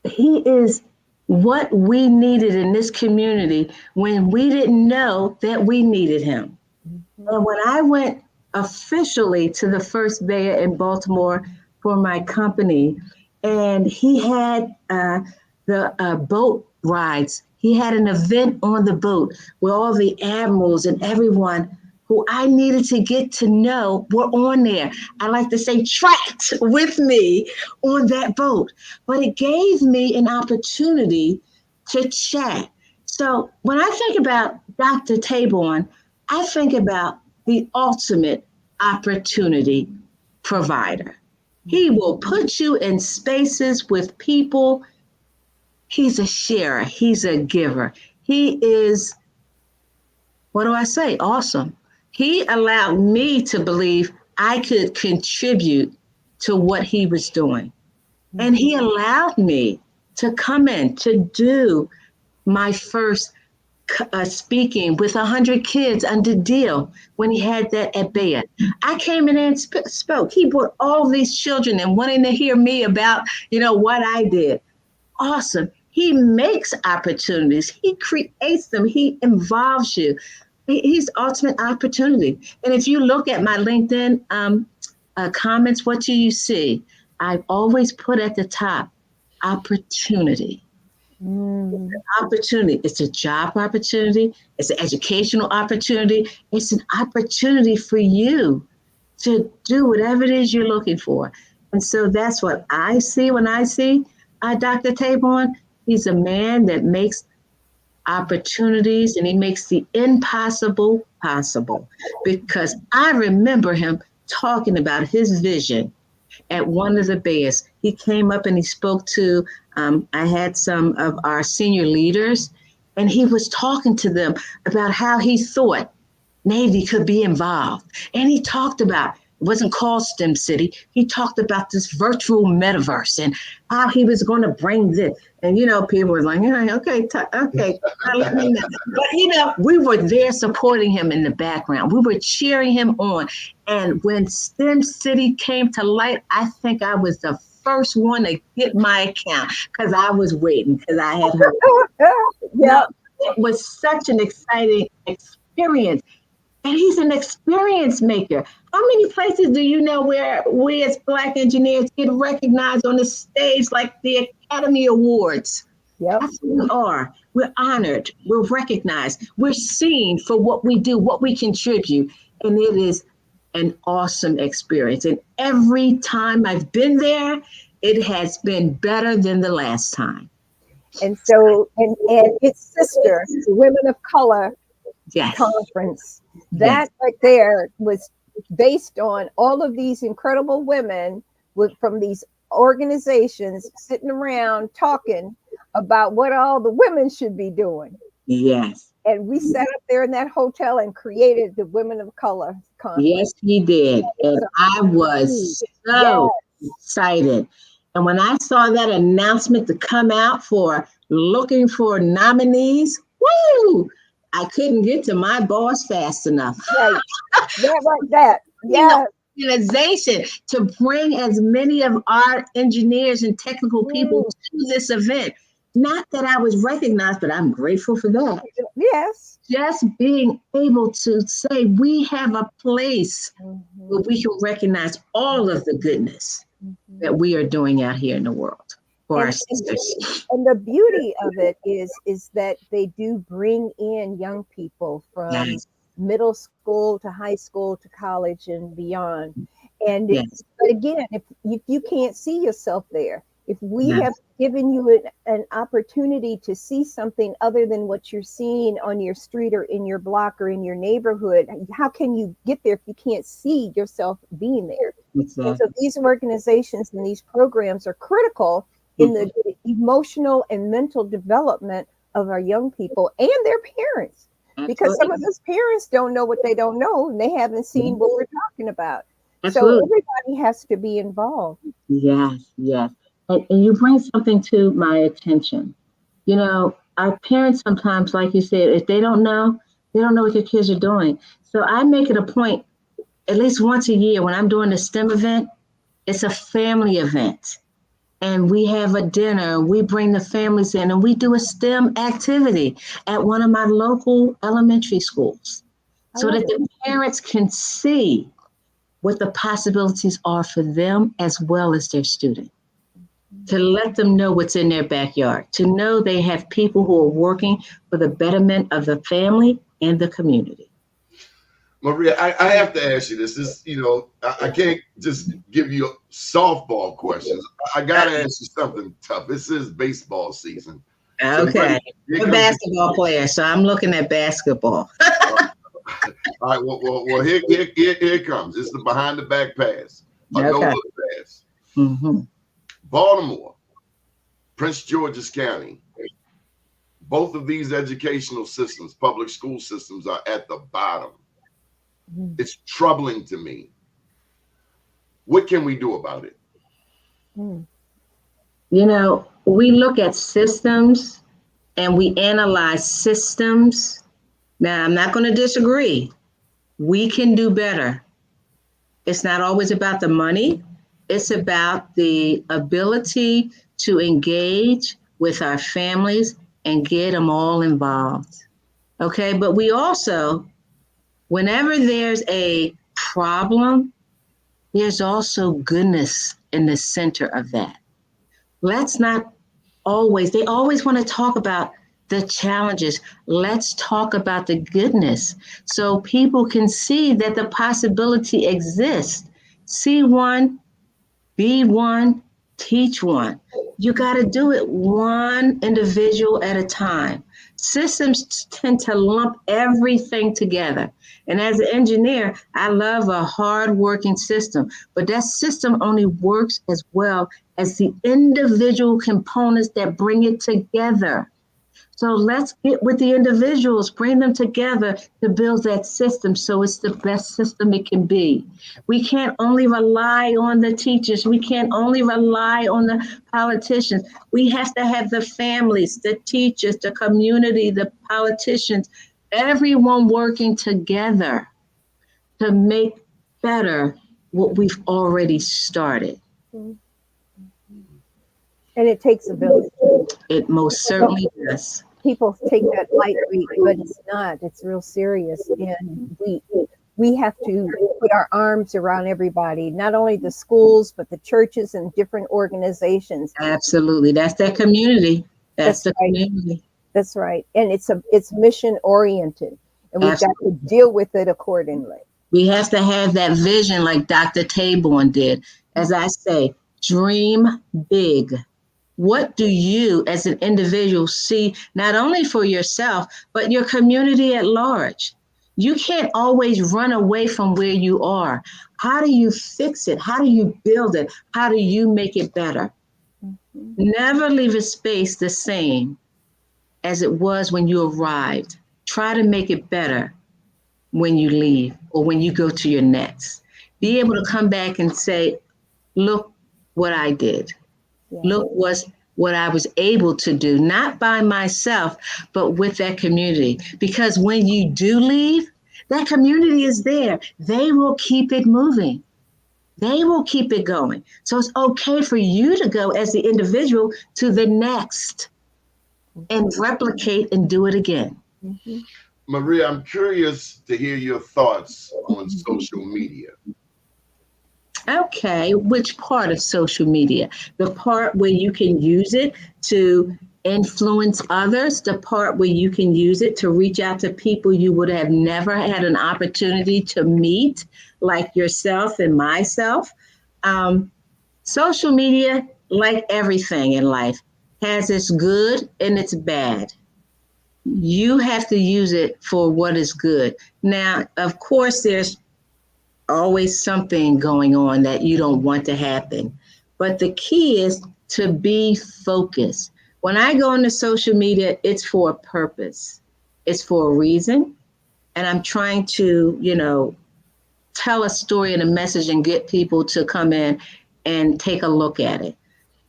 He is what we needed in this community when we didn't know that we needed him. Mm-hmm. And when I went officially to the first BEYA in Baltimore for my company, and he had the boat rides. He had an event on the boat where all the admirals and everyone who I needed to get to know were on there. I like to say trapped with me on that boat. But it gave me an opportunity to chat. So when I think about Dr. Taborn, I think about the ultimate opportunity provider. He will put you in spaces with people. He's a sharer. He's a giver. He is, what do I say? Awesome. He allowed me to believe I could contribute to what he was doing. And he allowed me to come in to do my first speaking with 100 kids under deal when he had that at BEYA. I came in and spoke. He brought all these children and wanting to hear me about, what I did. Awesome. He makes opportunities. He creates them. He involves you. He's ultimate opportunity. And if you look at my LinkedIn comments, what do you see? I've always put at the top, opportunity. Opportunity. It's a job opportunity. It's an educational opportunity. It's an opportunity for you to do whatever it is you're looking for. And so that's what I see when I see Dr. Taborn. He's a man that makes opportunities and he makes the impossible possible, because I remember him talking about his vision at one of the BEYAs. He came up and he spoke to, I had some of our senior leaders, and he was talking to them about how he thought Navy could be involved. And he talked about, it wasn't called STEM City. He talked about this virtual metaverse and how he was going to bring this. And, people were like, okay, let me know. But, we were there supporting him in the background. We were cheering him on. And when STEM City came to light, I think I was the first one to get my account because I was waiting because I had heard. It was such an exciting experience. And he's an experience maker. How many places do you know where we as Black engineers get recognized on the stage like the Academy Awards? Yep. That's who we are. We're honored. We're recognized. We're seen for what we do, what we contribute. And it is an awesome experience. And every time I've been there, it has been better than the last time. And so, and its sister, the Women of Color Conference, that right there was based on all of these incredible women from these organizations sitting around talking about what all the women should be doing. Yes. And we sat up there in that hotel and created the Women of Color Conference. Yes, he did. And I was so excited. And when I saw that announcement to come out for looking for nominees, woo! I couldn't get to my boss fast enough. Right. That. Yeah. Organization to bring as many of our engineers and technical people to this event. Not that I was recognized, but I'm grateful for that. Yes. Just being able to say we have a place where we can recognize all of the goodness that we are doing out here in the world. for our And, sisters. and the beauty of it is that they do bring in young people from Yes. middle school to high school to college and beyond. And Yes. but again, if you can't see yourself there, if we Yes. have given you an opportunity to see something other than what you're seeing on your street or in your block or in your neighborhood, how can you get there if you can't see yourself being there? And so Exactly. these organizations and these programs are critical in the emotional and mental development of our young people and their parents, because some of those parents don't know what they don't know, and they haven't seen what we're talking about. So Absolutely. everybody has to be involved. Yes, yes. And you bring something to my attention. You know, our parents sometimes, like you said, if they don't know what their kids are doing. So I make it a point, at least once a year when I'm doing a STEM event, it's a family event. And we have a dinner, we bring the families in, and we do a STEM activity at one of my local elementary schools so that the parents can see what the possibilities are for them as well as their student. To let them know what's in their backyard, to know they have people who are working for the betterment of the family and the community. Maria, I have to ask you this. This, I can't just give you softball questions. I got to ask you something tough. This is baseball season. Okay. I'm a basketball player, so I'm looking at basketball. All right. Well, here it comes. It's the behind the back pass. A no look pass. Mm-hmm. Baltimore, Prince George's County. Both of these educational systems, public school systems, are at the bottom. It's troubling to me. What can we do about it? You know, we look at systems and we analyze systems. Now, I'm not going to disagree. We can do better. It's not always about the money. It's about the ability to engage with our families and get them all involved. Okay, but we also, whenever there's a problem, there's also goodness in the center of that. Let's not always, they always want to talk about the challenges. Let's talk about the goodness so people can see that the possibility exists. See one, be one, teach one. You got to do it one individual at a time. Systems tend to lump everything together. And as an engineer, I love a hard-working system, but that system only works as well as the individual components that bring it together. So let's get with the individuals, bring them together to build that system so it's the best system it can be. We can't only rely on the teachers. We can't only rely on the politicians. We have to have the families, the teachers, the community, the politicians, everyone working together to make better what we've already started. And it takes a village. It most certainly does. People take that lightly, but it's not. It's real serious, and we have to put our arms around everybody, not only the schools, but the churches and different organizations. Absolutely, that's that community. That's the right. community. That's right, and it's mission oriented, and we've got to deal with it accordingly. We have to have that vision, like Dr. Taborn did. As I say, dream big. What do you as an individual see, not only for yourself, but your community at large? You can't always run away from where you are. How do you fix it? How do you build it? How do you make it better? Never leave a space the same as it was when you arrived. Try to make it better when you leave or when you go to your next. Be able to come back and say, look what I did. Look what I was able to do, not by myself, but with that community. Because when you do leave, that community is there. They will keep it moving. They will keep it going. So it's okay for you to go as the individual to the next and replicate and do it again. Maria, I'm curious to hear your thoughts on social media. Okay, which part of social media? The part where you can use it to influence others, the part where you can use it to reach out to people you would have never had an opportunity to meet, like yourself and myself. Social media, like everything in life, has its good and its bad. You have to use it for what is good. Now, of course, there's always something going on that you don't want to happen. But the key is to be focused. When I go into social media, it's for a purpose. It's for a reason. And I'm trying to, tell a story and a message and get people to come in and take a look at it.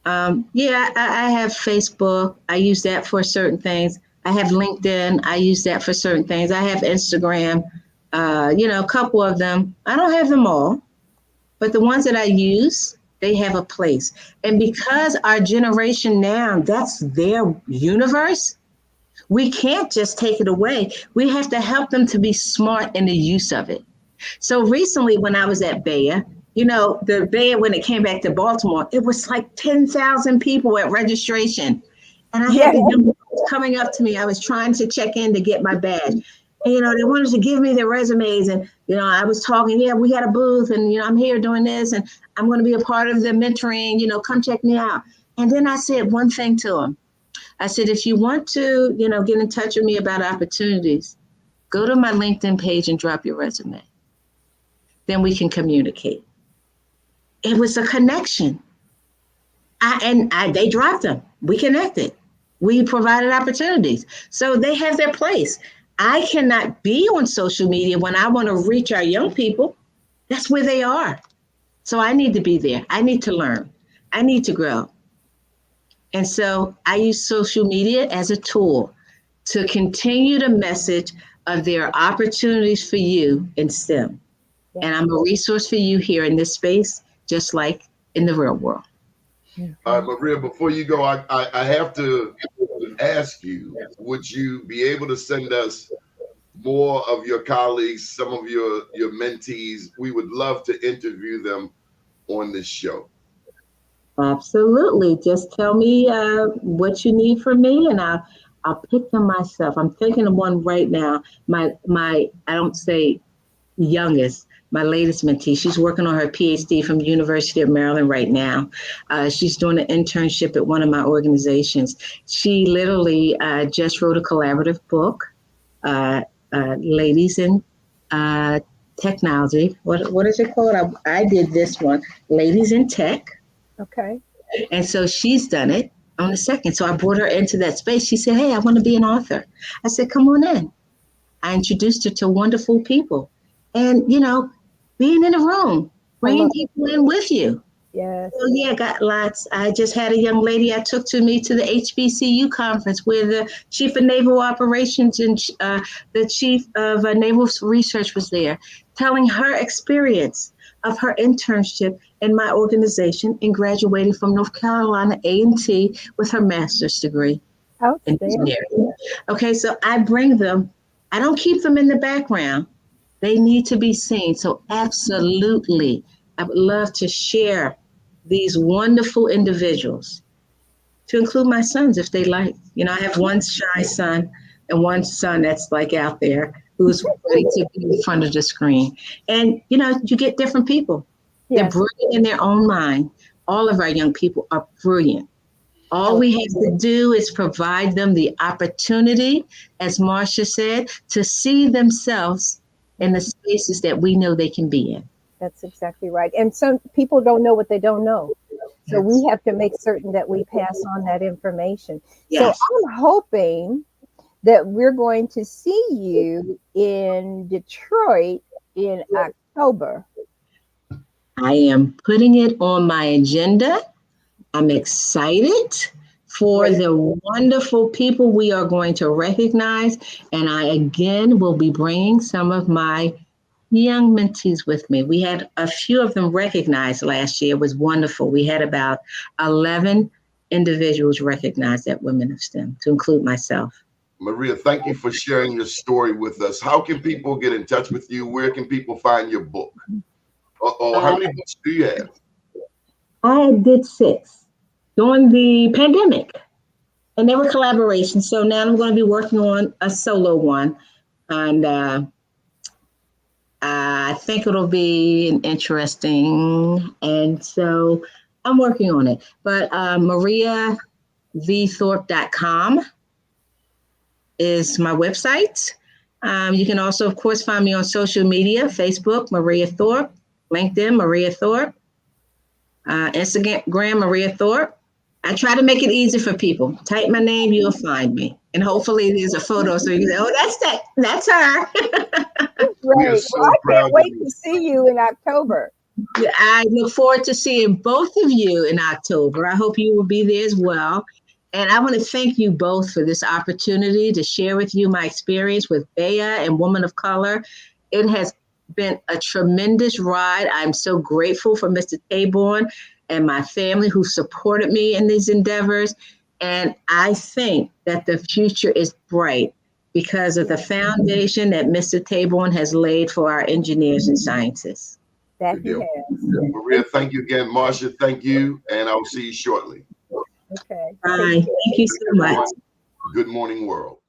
I have Facebook. I use that for certain things. I have LinkedIn. I use that for certain things. I have Instagram. A couple of them. I don't have them all, but the ones that I use, they have a place. And because our generation now, that's their universe, we can't just take it away. We have to help them to be smart in the use of it. So recently when I was at BEYA, the BEYA, when it came back to Baltimore, it was like 10,000 people at registration. And I had the young people coming up to me. I was trying to check in to get my badge. And, they wanted to give me their resumes. And, I was talking, we got a booth and, I'm here doing this and I'm going to be a part of the mentoring, come check me out. And then I said one thing to them. I said, if you want to, get in touch with me about opportunities, go to my LinkedIn page and drop your resume. Then we can communicate. It was a connection. They dropped them. We connected. We provided opportunities. So they have their place. I cannot be on social media when I want to reach our young people. That's where they are. So I need to be there. I need to learn. I need to grow. And so I use social media as a tool to continue the message of there are opportunities for you in STEM. And I'm a resource for you here in this space, just like in the real world. Maria, before you go, I have to ask you, would you be able to send us more of your colleagues, some of your mentees? We would love to interview them on this show. Absolutely. Just tell me what you need from me and I'll pick them myself. I'm thinking of one right now. My I don't say youngest, my latest mentee. She's working on her PhD from the University of Maryland right now. She's doing an internship at one of my organizations. She literally just wrote a collaborative book, Ladies in Technology. What is it called? I did this one, Ladies in Tech. Okay. And so she's done it on the second. So I brought her into that space. She said, hey, I want to be an author. I said, come on in. I introduced her to wonderful people. And, being in a room, bringing people in with you. Yes. So yeah, got lots. I just had a young lady I took to me to the HBCU conference where the chief of naval operations and the chief of naval research was there, telling her experience of her internship in my organization and graduating from North Carolina A&T with her master's degree in engineering. Okay, so I bring them. I don't keep them in the background. They need to be seen. So absolutely, I would love to share these wonderful individuals, to include my sons if they like. I have one shy son and one son that's like out there who's ready to be in front of the screen. And, you get different people. Yes. They're brilliant in their own mind. All of our young people are brilliant. All we have to do is provide them the opportunity, as Marcia said, to see themselves in the spaces that we know they can be in. That's exactly right. And some people don't know what they don't know. So we have to make certain that we pass on that information. Yes. So I'm hoping that we're going to see you in Detroit in October. I am putting it on my agenda. I'm excited for the wonderful people we are going to recognize. And I, again, will be bringing some of my young mentees with me. We had a few of them recognized last year. It was wonderful. We had about 11 individuals recognized at Women of STEM, to include myself. Maria, thank you for sharing your story with us. How can people get in touch with you? Where can people find your book? How many books do you have? I did 6 during the pandemic, and they were collaborations. So now I'm going to be working on a solo one, and I think it'll be interesting. And so I'm working on it. But mariavthorpe.com is my website. You can also, of course, find me on social media: Facebook, Maria Thorpe; LinkedIn, Maria Thorpe; Instagram, Maria Thorpe. I try to make it easy for people. Type my name, you'll find me. And hopefully there's a photo so you can say, oh, that's her. Great. So Well, I proud can't of wait you. to see you in October. I look forward to seeing both of you in October. I hope you will be there as well. And I want to thank you both for this opportunity to share with you my experience with BEYA and Women of Color. It has been a tremendous ride. I'm so grateful for Mr. Taborn and my family who supported me in these endeavors. And I think that the future is bright because of the foundation that Mr. Taborn has laid for our engineers and scientists. That Good he deal. has. Maria, thank you again. Marcia, thank you. And I'll see you shortly. Okay. Bye. Thank you so much. Good morning, world.